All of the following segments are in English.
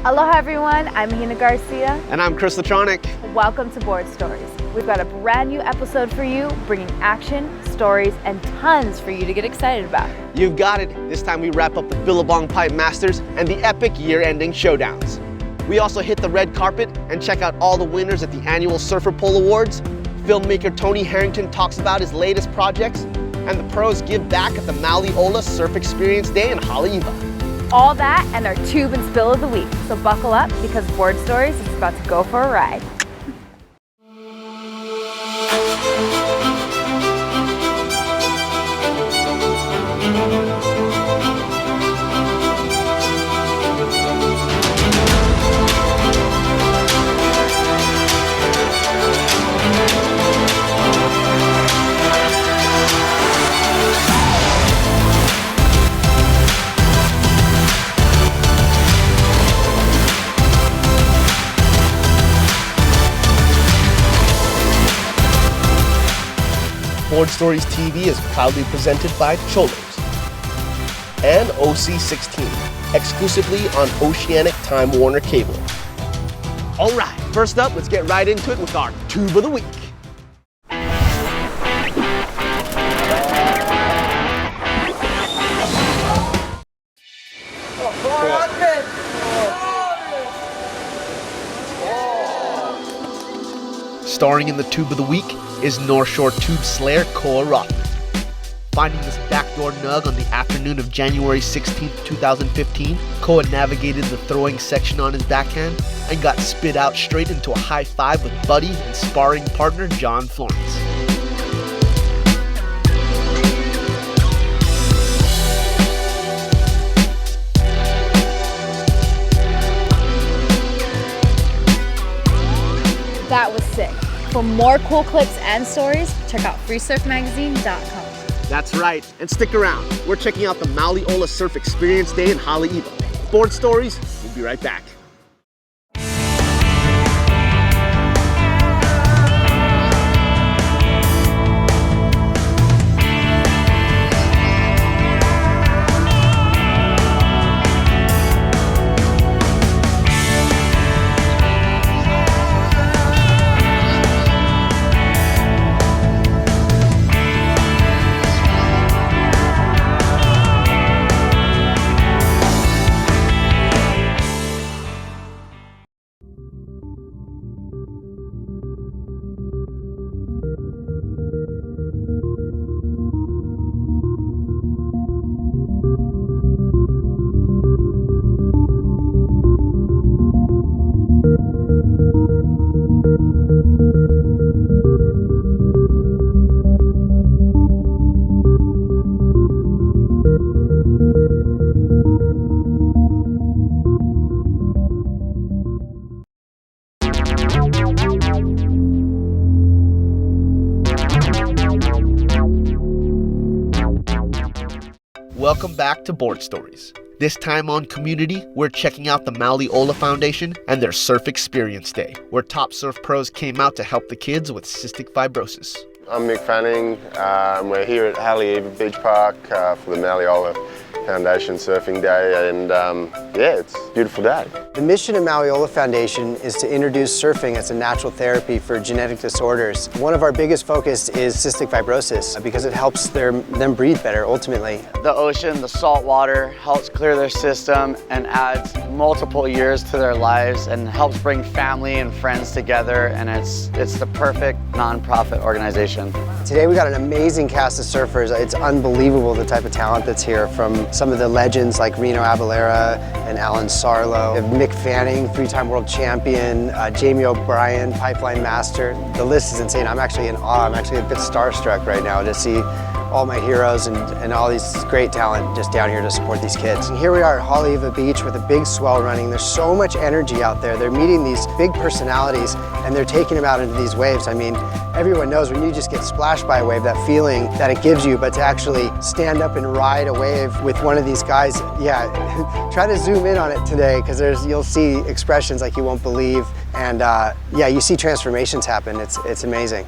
Aloha everyone, I'm Hina Garcia. And I'm Chris Latronic. Welcome to Board Stories. We've got a brand new episode for you, bringing action, stories, and tons for you to get excited about. You've got it. This time we wrap up the Billabong Pipe Masters and the epic year-ending showdowns. We also hit the red carpet and check out all the winners at the annual Surfer Pole Awards. Filmmaker Tony Harrington talks about his latest projects, and the pros give back at the Maui Ola Surf Experience Day in Haleiwa. All that and our tube and spill of the week. So buckle up because Board Stories is about to go for a ride. Board Stories TV is proudly presented by Cholos and OC16, exclusively on Oceanic Time Warner Cable. All right, first up, let's get right into it with our Tube of the Week. Starring in the Tube of the Week is North Shore Tube Slayer Koa Rothman. Finding this backdoor nug on the afternoon of January 16, 2015, Koa navigated the throwing section on his backhand and got spit out straight into a high five with buddy and sparring partner John Florence. That was sick. For more cool clips and stories, check out freesurfmagazine.com. That's right, and stick around. We're checking out the Maui Ola Surf Experience Day in Haleiwa. Board Stories, we'll be right back. Welcome back to Board Stories. This time on Community, we're checking out the Maoli Ola Foundation and their Surf Experience Day, where top surf pros came out to help the kids with cystic fibrosis. I'm Mick Fanning. We're here at Haleiwa Beach Park for the Maoli Ola Foundation Surfing Day, and yeah, it's a beautiful day. The mission of Maui Ola Foundation is to introduce surfing as a natural therapy for genetic disorders. One of our biggest focus is cystic fibrosis because it helps them breathe better ultimately. The ocean, the salt water, helps clear their system and adds multiple years to their lives and helps bring family and friends together, and it's the perfect nonprofit organization. Today we got an amazing cast of surfers. It's unbelievable the type of talent that's here, from some of the legends like Reno Avalera and Alan Sarlo, Mick Fanning, three-time world champion, Jamie O'Brien, Pipeline Master. The list is insane. I'm actually in awe. I'm actually a bit starstruck right now to see all my heroes and all these great talent just down here to support these kids. And here we are at Haleiwa Beach with a big swell running. There's so much energy out there. They're meeting these big personalities and they're taking them out into these waves. I mean, everyone knows when you just get splashed by a wave, that feeling that it gives you, but to actually stand up and ride a wave with one of these guys, yeah, try to zoom in on it today because you'll see expressions like you won't believe. And yeah, you see transformations happen. It's amazing.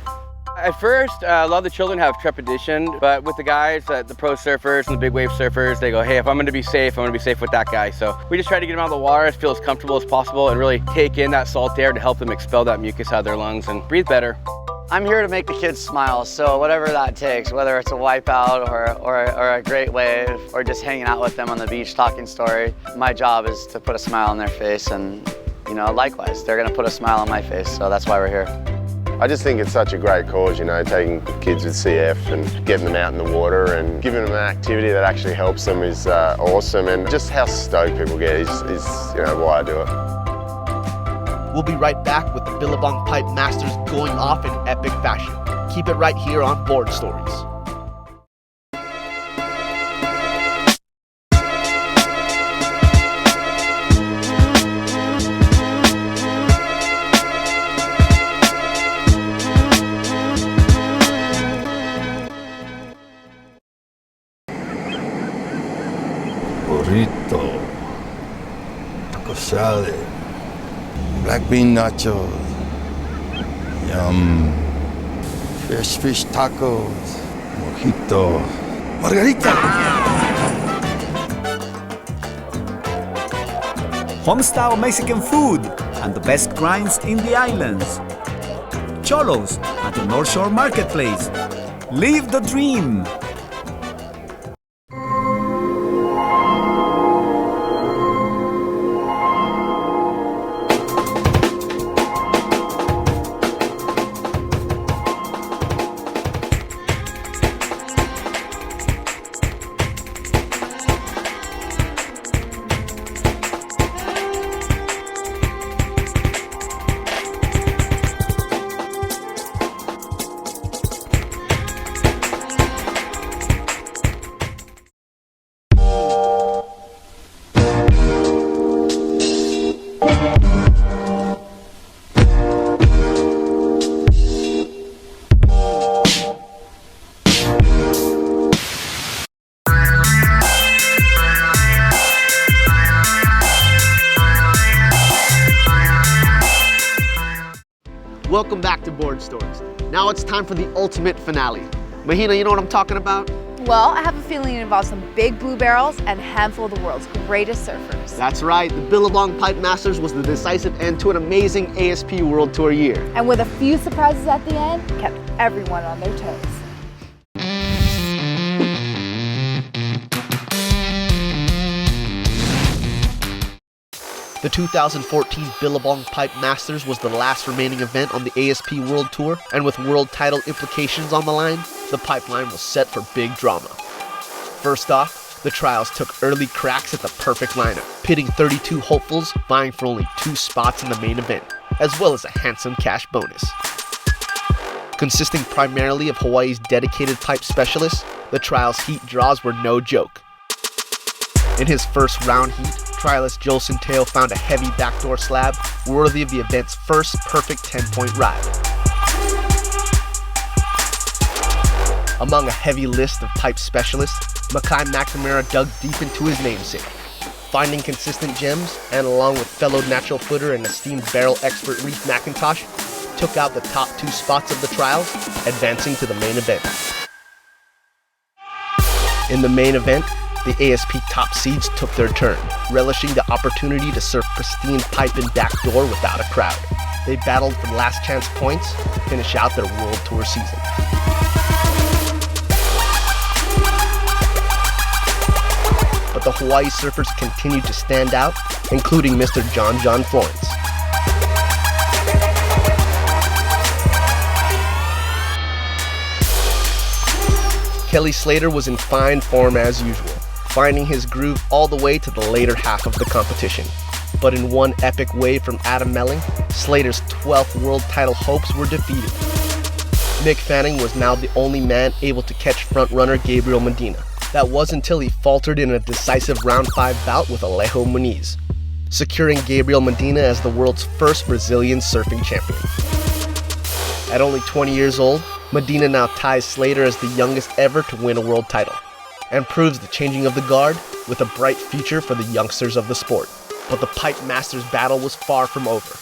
At first, a lot of the children have trepidation, but with the guys, the pro surfers and the big wave surfers, they go, hey, if I'm gonna be safe, I'm gonna be safe with that guy. So we just try to get them out of the water, feel as comfortable as possible, and really take in that salt air to help them expel that mucus out of their lungs and breathe better. I'm here to make the kids smile, so whatever that takes, whether it's a wipeout or a great wave or just hanging out with them on the beach talking story, my job is to put a smile on their face, and you know, likewise, they're gonna put a smile on my face, so that's why we're here. I just think it's such a great cause, you know, taking kids with CF and getting them out in the water and giving them an activity that actually helps them is awesome, and just how stoked people get is you know, why I do it. We'll be right back with the Billabong Pipe Masters going off in epic fashion. Keep it right here on Board Stories. Burrito, taco salad, black bean nachos, yum, fresh fish tacos, mojito, margarita. Homestyle Mexican food and the best grinds in the islands. Cholos at the North Shore Marketplace. Live the dream! Welcome back to Board Stories. Now it's time for the ultimate finale. Mahina, you know what I'm talking about? Well, I have a feeling it involves some big blue barrels and a handful of the world's greatest surfers. That's right, the Billabong Pipe Masters was the decisive end to an amazing ASP World Tour year. And with a few surprises at the end, kept everyone on their toes. The 2014 Billabong Pipe Masters was the last remaining event on the ASP World Tour, and with world title implications on the line, the pipeline was set for big drama. First off, the trials took early cracks at the perfect lineup, pitting 32 hopefuls vying for only 2 spots in the main event, as well as a handsome cash bonus. Consisting primarily of Hawaii's dedicated pipe specialists, the trials' heat draws were no joke. In his first round heat, trialist Joe Centeo found a heavy backdoor slab worthy of the event's first perfect 10-point ride. Among a heavy list of pipe specialists, Makai McNamara dug deep into his namesake, finding consistent gems, and along with fellow natural footer and esteemed barrel expert Reef McIntosh, took out the top 2 spots of the trials, advancing to the main event. In the main event, the ASP top seeds took their turn, relishing the opportunity to surf pristine pipe and backdoor without a crowd. They battled for last chance points to finish out their World Tour season. But the Hawaii surfers continued to stand out, including Mr. John Florence. Kelly Slater was in fine form as usual, finding his groove all the way to the later half of the competition. But in one epic wave from Adam Melling, Slater's 12th world title hopes were defeated. Mick Fanning was now the only man able to catch frontrunner Gabriel Medina. That was until he faltered in a decisive round 5 bout with Alejo Muniz, securing Gabriel Medina as the world's first Brazilian surfing champion. At only 20 years old, Medina now ties Slater as the youngest ever to win a world title, and proves the changing of the guard with a bright future for the youngsters of the sport. But the Pipe Masters battle was far from over.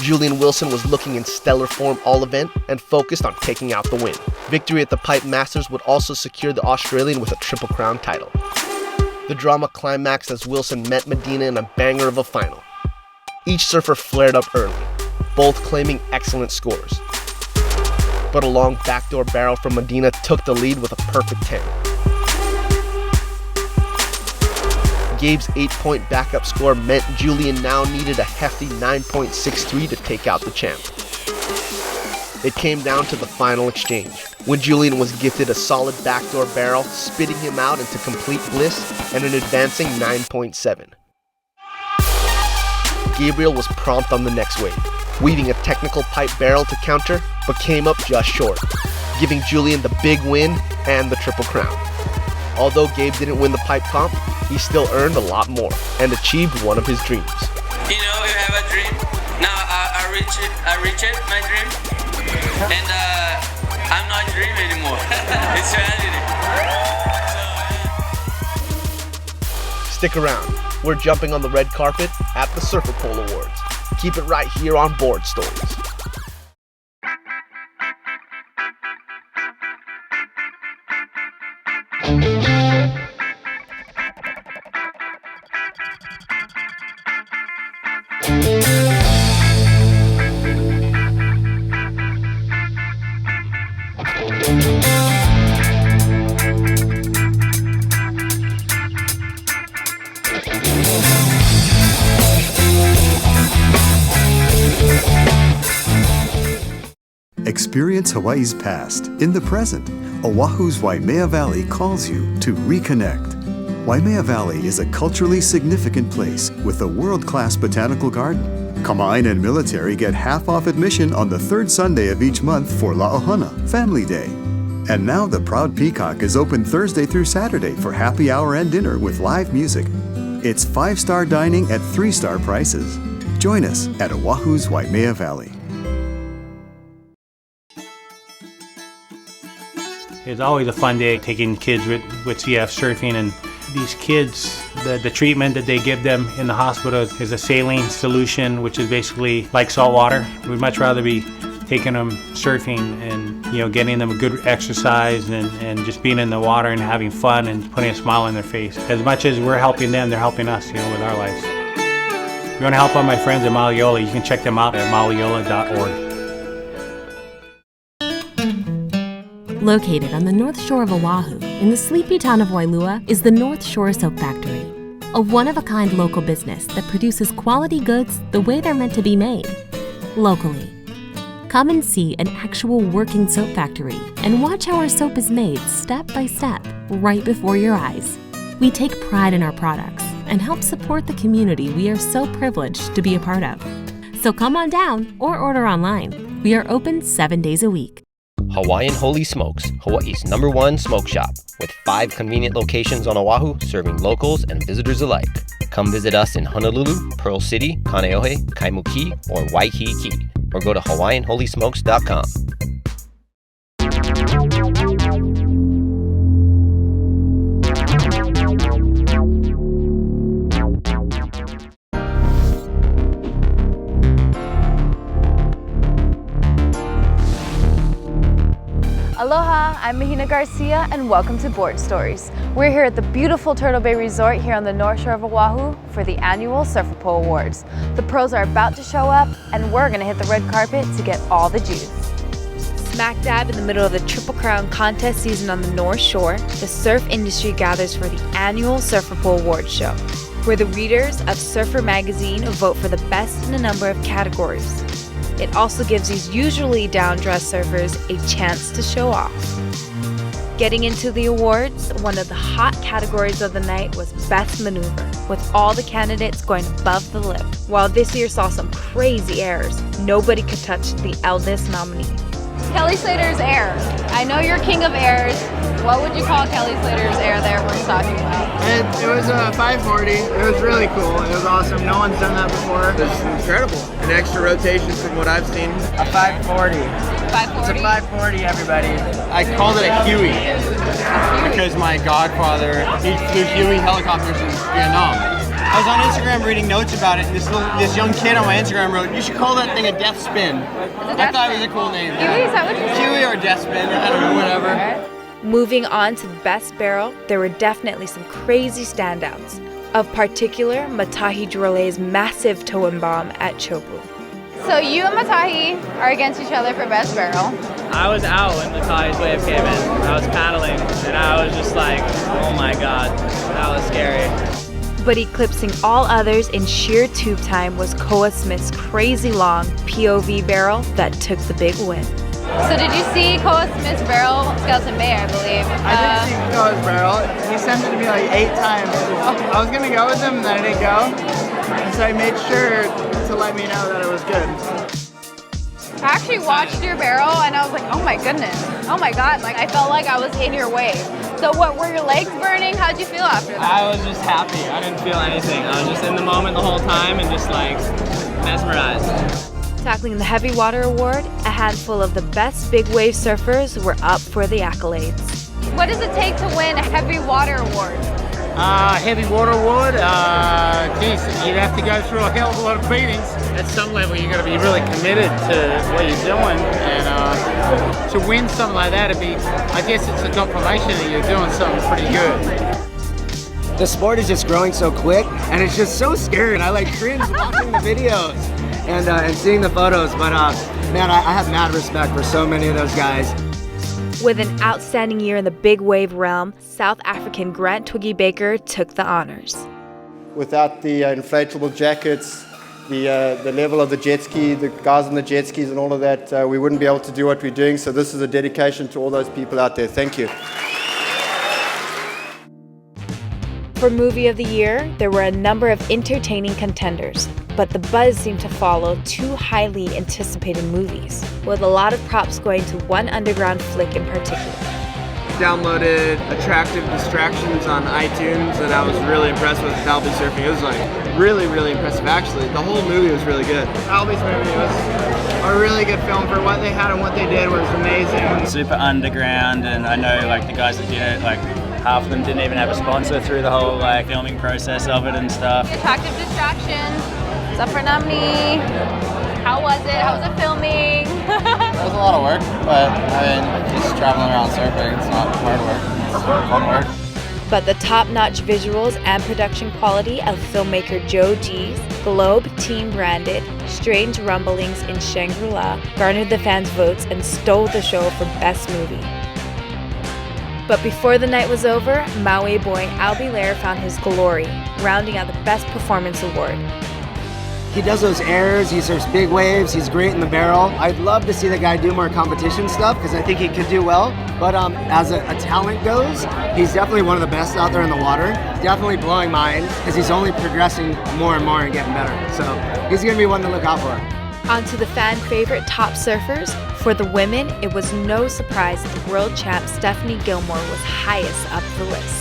Julian Wilson was looking in stellar form all event and focused on taking out the win. Victory at the Pipe Masters would also secure the Australian with a Triple Crown title. The drama climaxed as Wilson met Medina in a banger of a final. Each surfer flared up early, both claiming excellent scores. But a long backdoor barrel from Medina took the lead with a perfect 10. Gabe's 8-point backup score meant Julian now needed a hefty 9.63 to take out the champ. It came down to the final exchange, when Julian was gifted a solid backdoor barrel, spitting him out into complete bliss and an advancing 9.7. Gabriel was prompt on the next wave, weaving a technical pipe barrel to counter, but came up just short, giving Julian the big win and the Triple Crown. Although Gabe didn't win the pipe comp, he still earned a lot more and achieved one of his dreams. You know, you have a dream. Now I reach it, my dream, and I'm not dreaming anymore. It's reality. Stick around. We're jumping on the red carpet at the Surfer Pole Awards. Keep it right here on Board Stories. Experience Hawaii's past in the present. Oahu's Waimea Valley calls you to reconnect. Waimea Valley is a culturally significant place with a world-class botanical garden. Kama'aina and military get half-off admission on the third Sunday of each month for La'ohana, Family Day. And now the Proud Peacock is open Thursday through Saturday for happy hour and dinner with live music. It's 5-star dining at 3-star prices. Join us at Oahu's Waimea Valley. It's always a fun day taking kids with CF surfing, and these kids, the treatment that they give them in the hospital is a saline solution, which is basically like salt water. We'd much rather be taking them surfing and getting them a good exercise and just being in the water and having fun and putting a smile on their face. As much as we're helping them, they're helping us with our lives. If you want to help out my friends at Maoli Ola, you can check them out at maoliola.org. Located on the north shore of Oahu, in the sleepy town of Wailua, is the North Shore Soap Factory, a one-of-a-kind local business that produces quality goods the way they're meant to be made, locally. Come and see an actual working soap factory and watch how our soap is made step by step, right before your eyes. We take pride in our products and help support the community we are so privileged to be a part of. So come on down or order online. We are open 7 days a week. Hawaiian Holy Smokes, Hawaii's #1 smoke shop, with 5 convenient locations on Oahu, serving locals and visitors alike. Come visit us in Honolulu, Pearl City, Kaneohe, Kaimuki, or Waikiki, or go to hawaiianholysmokes.com. Aloha, I'm Mahina Garcia and welcome to Board Stories. We're here at the beautiful Turtle Bay Resort here on the North Shore of Oahu for the annual Surfer Pole Awards. The pros are about to show up and we're gonna hit the red carpet to get all the juice. Smack dab in the middle of the Triple Crown contest season on the North Shore, the surf industry gathers for the annual Surfer Pole Awards show, where the readers of Surfer magazine vote for the best in a number of categories. It also gives these usually down-dressed surfers a chance to show off. Getting into the awards, one of the hot categories of the night was Best Maneuver, with all the candidates going above the lip. While this year saw some crazy airs, nobody could touch the eldest nominee. Kelly Slater's air. I know you're king of airs. What would you call Kelly Slater's air there we're talking about? It was a 540. It was really cool. It was awesome. No one's done that before. It was incredible. An extra rotation from what I've seen. A 540. 540? It's a 540, everybody. I called it a Huey. Because my godfather, he flew Huey helicopters in Vietnam. I was on Instagram reading notes about it, and this young kid on my Instagram wrote, "You should call that thing a death spin." I thought it was a cool name. Kiwi, is that what you said? Kiwi or death spin, I don't know, whatever. Moving on to the best barrel, there were definitely some crazy standouts. Of particular, Matahi Drole's massive Toem Bomb at Chopu. So you and Matahi are against each other for best barrel. I was out when Matahi's wave came in. I was paddling, and I was just like, oh my god, that was scary. But eclipsing all others in sheer tube time was Koa Smith's crazy long POV barrel that took the big win. So did you see Koa Smith's barrel? Skeleton Bay, I believe. I did see Koa's barrel. He sent it to me like 8 times. I was gonna go with him, and then I didn't go. And so I made sure to let me know that it was good. I actually watched your barrel and I was like, oh my goodness, oh my god, like I felt like I was in your wave. So what, were your legs burning? How'd you feel after that? I was just happy. I didn't feel anything. I was just in the moment the whole time and just like mesmerized. Tackling the Heavy Water Award, a handful of the best big wave surfers were up for the accolades. What does it take to win a Heavy Water Award? Heavy Water Award, geez, you'd have to go through a hell of a lot of beatings. At some level, you've got to be really committed to what you're doing, and to win something like that, I guess it's a confirmation that you're doing something pretty good. The sport is just growing so quick, and it's just so scary, and I like cringe watching the videos and seeing the photos, but man, I have mad respect for so many of those guys. With an outstanding year in the big wave realm, South African Grant Twiggy Baker took the honors. Without the inflatable jackets, the level of the jet ski, the guys on the jet skis and all of that, we wouldn't be able to do what we're doing. So this is a dedication to all those people out there. Thank you. For Movie of the Year, there were a number of entertaining contenders, but the buzz seemed to follow 2 highly anticipated movies, with a lot of props going to one underground flick in particular. Downloaded Attractive Distractions on iTunes, and I was really impressed with Albie's surfing. It was like really, really impressive actually. The whole movie was really good. Albie's movie was a really good film. For what they had and what they did was amazing. Super underground, and I know like the guys that did it, like half of them didn't even have a sponsor through the whole like filming process of it and stuff. Attractive Distractions, Zafranamni. How was it? How was it filming? It was a lot of work, but I mean, just traveling around surfing, it's not hard work, it's fun work. But the top-notch visuals and production quality of filmmaker Joe G's Globe Team branded Strange Rumblings in Shangri-La garnered the fans' votes and stole the show for Best Movie. But before the night was over, Maui boy Albie Lair found his glory, rounding out the Best Performance Award. He does those airs, he surfs big waves, he's great in the barrel. I'd love to see the guy do more competition stuff because I think he could do well. But as a talent goes, he's definitely one of the best out there in the water. Definitely blowing minds because he's only progressing more and more and getting better. So he's going to be one to look out for. On to the fan favorite top surfers. For the women, it was no surprise that the world champ Stephanie Gilmore was highest up the list.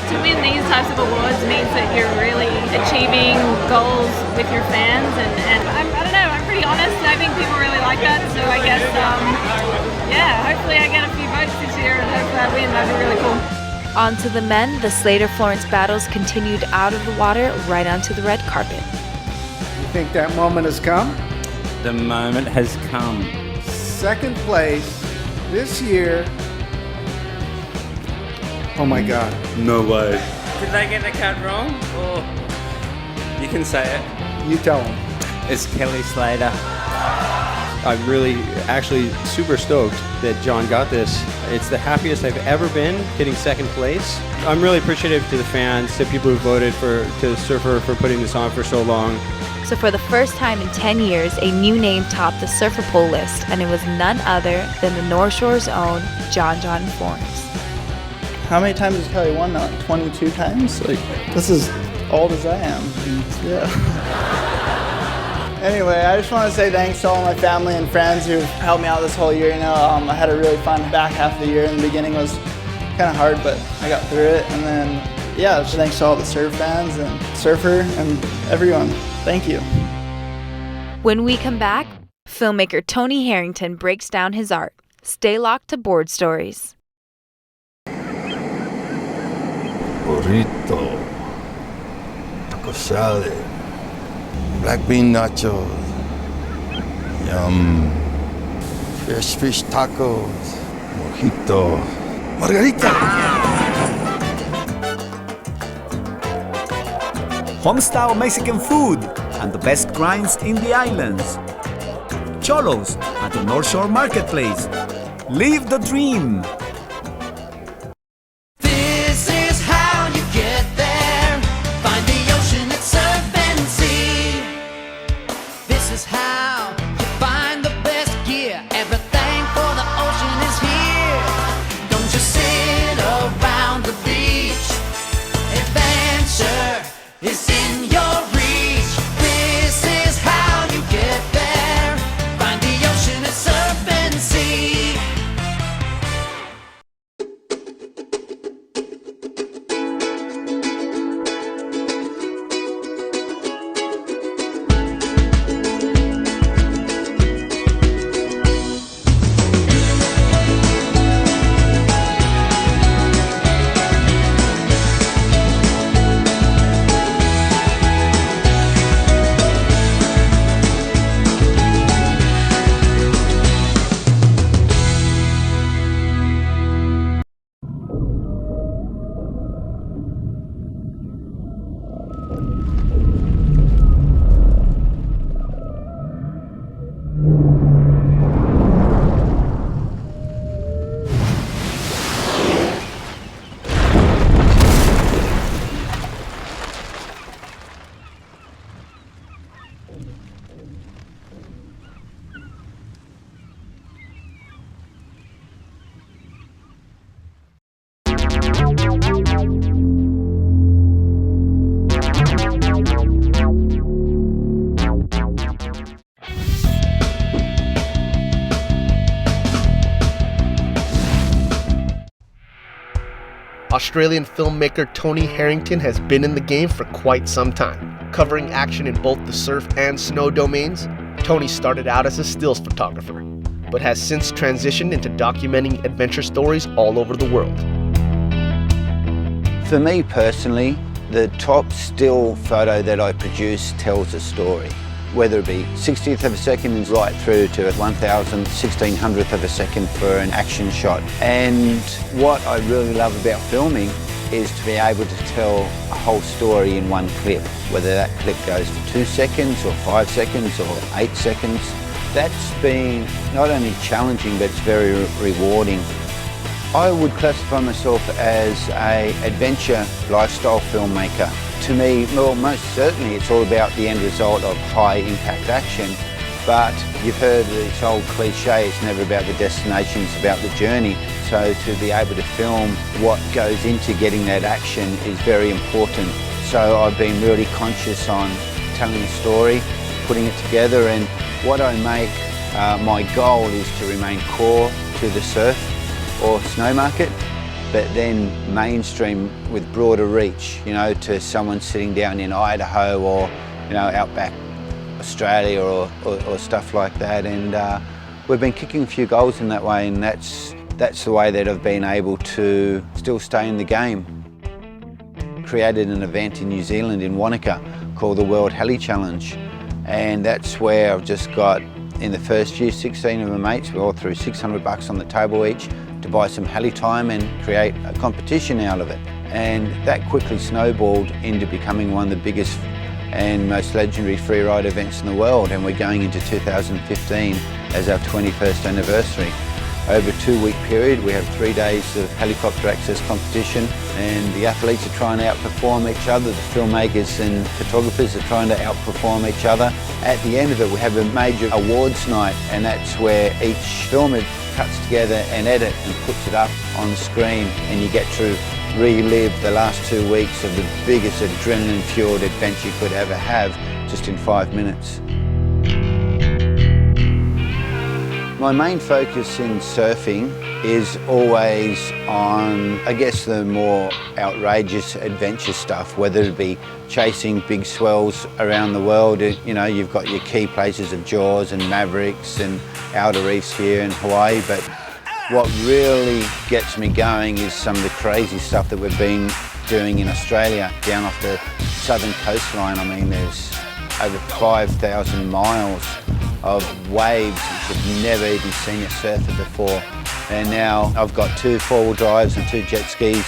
To win these types of awards means that you're really achieving goals with your fans, and I don't know, I'm pretty honest, I think people really like that, so I guess, yeah, hopefully I get a few votes this year and hopefully I win, that'd be really cool. On to the men, the Slater-Florence battles continued out of the water right onto the red carpet. You think that moment has come? The moment has come. Second place this year. Oh my God. No way. Did I get the card wrong? Or you can say it. You tell him. It's Kelly Slater. I'm really actually super stoked that John got this. It's the happiest I've ever been getting second place. I'm really appreciative to the fans, to people who voted to Surfer for putting this on for so long. So for the first time in 10 years, a new name topped the Surfer Poll list, and it was none other than the North Shore's own John Florence. How many times has Kelly won now? 22 times? Like, this is old as I am. Yeah. Anyway, I just want to say thanks to all my family and friends who've helped me out this whole year. You know, I had a really fun back half of the year. In the beginning was kind of hard, but I got through it. And then, yeah, just thanks to all the surf fans and Surfer and everyone. Thank you. When we come back, filmmaker Tony Harrington breaks down his art. Stay locked to Board Stories. Burrito. Taco taco salad, black bean nachos, yum, fresh fish tacos, mojito, margarita. Home-style Mexican food and the best grinds in the islands. Cholos at the North Shore Marketplace. Live the dream. This is how you get there. Find the ocean at surf and sea. This is how you find the best gear. Everything for the ocean is here. Don't just sit around the beach. Adventure is in your reach. This is how you get there. Find the ocean at surf and sea. Australian filmmaker Tony Harrington has been in the game for quite some time. Covering action in both the surf and snow domains, Tony started out as a stills photographer, but has since transitioned into documenting adventure stories all over the world. For me personally, the top still photo that I produce tells a story. Whether it be 60th of a second right through to 1,000, 1600th of a second for an action shot. And what I really love about filming is to be able to tell a whole story in one clip, whether that clip goes for 2 seconds or 5 seconds or 8 seconds. That's been not only challenging, but it's very rewarding. I would classify myself as an adventure lifestyle filmmaker. To me, well, most certainly it's all about the end result of high impact action, but you've heard this old cliche, it's never about the destination, it's about the journey. So to be able to film what goes into getting that action is very important. So I've been really conscious on telling a story, putting it together, and what I make, my goal is to remain core to the surf or snow market, but then mainstream with broader reach, you know, to someone sitting down in Idaho or, you know, outback Australia or stuff like that. And we've been kicking a few goals in that way, and that's the way that I've been able to still stay in the game. Created an event in New Zealand in Wanaka called the World Heli Challenge, and that's where I've just got, in the first year, 16 of my mates, we all threw $600 on the table each to buy some heli time and create a competition out of it. And that quickly snowballed into becoming one of the biggest and most legendary freeride events in the world, and we're going into 2015 as our 21st anniversary. Over a 2-week period, we have 3 days of helicopter access competition, and the athletes are trying to outperform each other, the filmmakers and photographers are trying to outperform each other. At the end of it, we have a major awards night, and that's where each filmer cuts together an edit and puts it up on the screen, and you get to relive the last 2 weeks of the biggest adrenaline-fueled adventure you could ever have, just in 5 minutes. My main focus in surfing is always on, I guess, the more outrageous adventure stuff, whether it be chasing big swells around the world. You know, you've got your key places of Jaws and Mavericks and outer reefs here in Hawaii, but what really gets me going is some of the crazy stuff that we've been doing in Australia, down off the southern coastline. I mean, there's over 5,000 miles of waves which have never even seen a surfer before. And now I've got 2 4-wheel drives and 2 jet skis.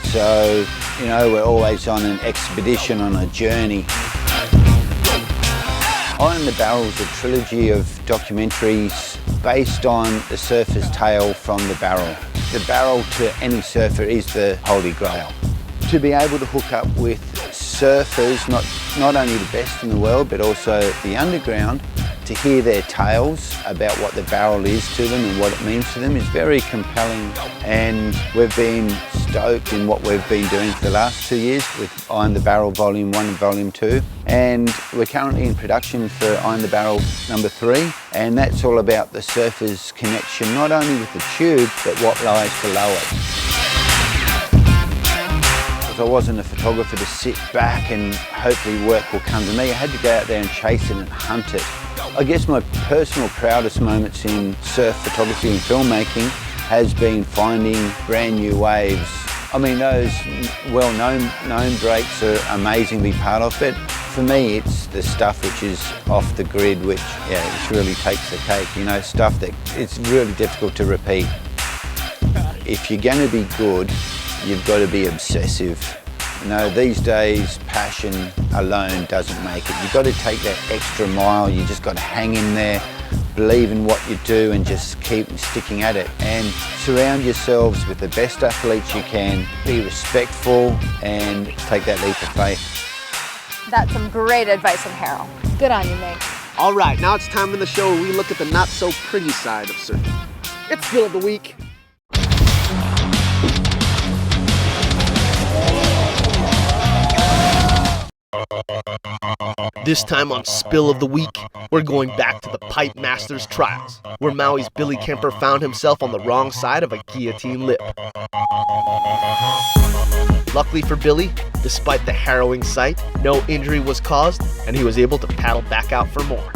So, you know, we're always on an expedition, on a journey. Iron the Barrel is a trilogy of documentaries based on the surfer's tale from the barrel. The barrel to any surfer is the holy grail. To be able to hook up with surfers, not only the best in the world, but also the underground, to hear their tales about what the barrel is to them and what it means to them is very compelling. And we've been stoked in what we've been doing for the last 2 years with Iron the Barrel Volume 1 and Volume 2. And we're currently in production for Iron the Barrel number 3. And that's all about the surfer's connection, not only with the tube, but what lies below it. I wasn't a photographer to sit back and hopefully work will come to me. I had to go out there and chase it and hunt it. I guess my personal proudest moments in surf photography and filmmaking has been finding brand new waves. I mean, those well-known breaks are amazing to be part of, but for me it's the stuff which is off the grid which really takes the cake. You know, stuff that it's really difficult to repeat. If you're going to be good, you've got to be obsessive. You know, these days, passion alone doesn't make it. You've got to take that extra mile. You just got to hang in there, believe in what you do and just keep sticking at it. And surround yourselves with the best athletes you can. Be respectful and take that leap of faith. That's some great advice from Harold. Good on you, mate. All right, now it's time in the show where we look at the not so pretty side of surfing. It's Spill of the Week. This time on Spill of the Week, we're going back to the Pipe Masters trials, where Maui's Billy Kemper found himself on the wrong side of a guillotine lip. Luckily for Billy, despite the harrowing sight, no injury was caused, and he was able to paddle back out for more.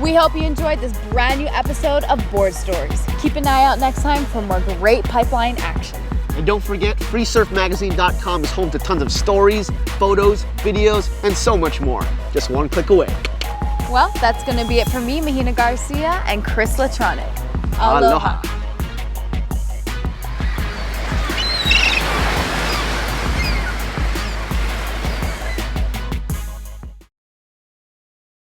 We hope you enjoyed this brand new episode of Board Stories. Keep an eye out next time for more great pipeline action. And don't forget, freesurfmagazine.com is home to tons of stories, photos, videos, and so much more. Just one click away. Well, that's going to be it for me, Mahina Garcia, and Chris Latronic. Aloha.